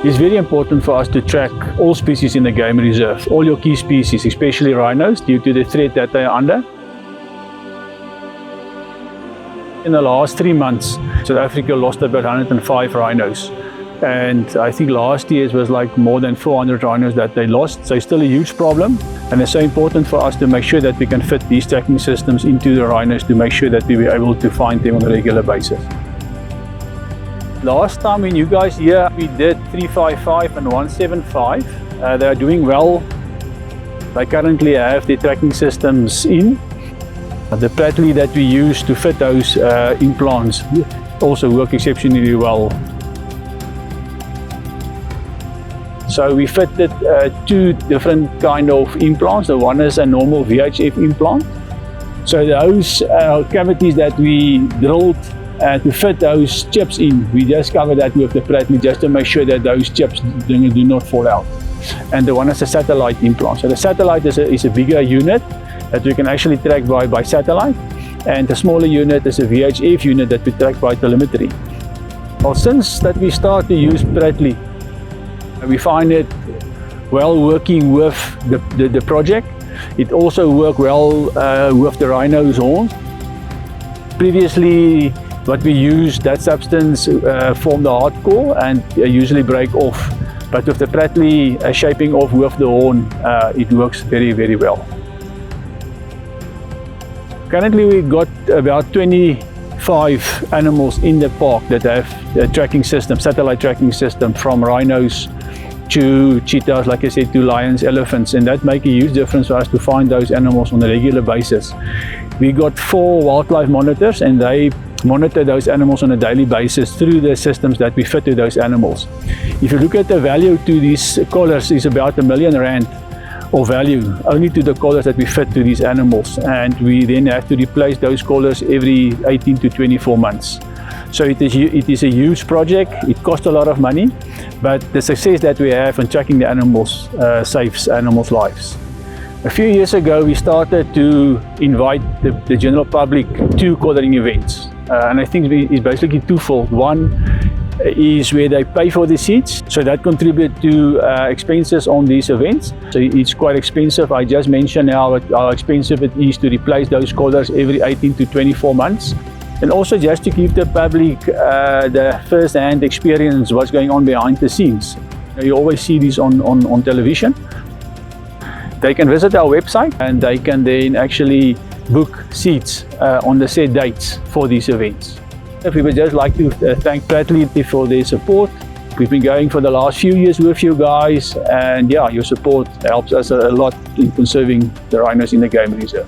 It's very important for us to track all species in the game reserve, all your key species, especially rhinos, due to the threat that they are under. In the last 3 months, South Africa lost about 105 rhinos. And I think last year it was like more than 400 rhinos that they lost. So it's still a huge problem. And it's so important for us to make sure that we can fit these tracking systems into the rhinos to make sure that we were able to find them on a regular basis. Last time when you guys here, we did 355 and 175. They are doing well. They currently have their tracking systems in. The Pratley that we use to fit those implants also work exceptionally well. So we fitted 2 different kind of implants. The one is a normal VHF implant. So those cavities that we drilled to fit those chips in, we just cover that with the Pratley just to make sure that those chips do not fall out. And the one is a satellite implant. So the satellite is a bigger unit that we can actually track by satellite. And the smaller unit is a VHF unit that we track by telemetry. Well, since that we start to use Pratley, we find it well working with the project. It also worked well with the rhino's horns. Previously, what we used, that substance formed a hard core and usually break off. But with the Pratley shaping off with the horn, it works very, very well. Currently, we got about 25 animals in the park that have a tracking system, satellite tracking system, from rhinos to cheetahs, like I said, to lions, elephants, and that makes a huge difference for us to find those animals on a regular basis. We got 4 wildlife monitors, and they monitor those animals on a daily basis through the systems that we fit to those animals. If you look at the value to these collars, is about R1 million of value only to the collars that we fit to these animals, and we then have to replace those collars every 18 to 24 months. So it is a huge project. It costs a lot of money, but the success that we have in tracking the animals saves animals' lives. A few years ago, we started to invite the general public to collaring events, and I think it's basically twofold. One is where they pay for the seats, so that contributes to expenses on these events. So it's quite expensive. I just mentioned how expensive it is to replace those collars every 18 to 24 months. And also just to give the public the first-hand experience what's going on behind the scenes. You always see this on television. They can visit our website and they can then actually book seats on the set dates for these events. We would just like to thank Pratley for their support. We've been going for the last few years with you guys, and yeah, your support helps us a lot in conserving the rhinos in the game reserve.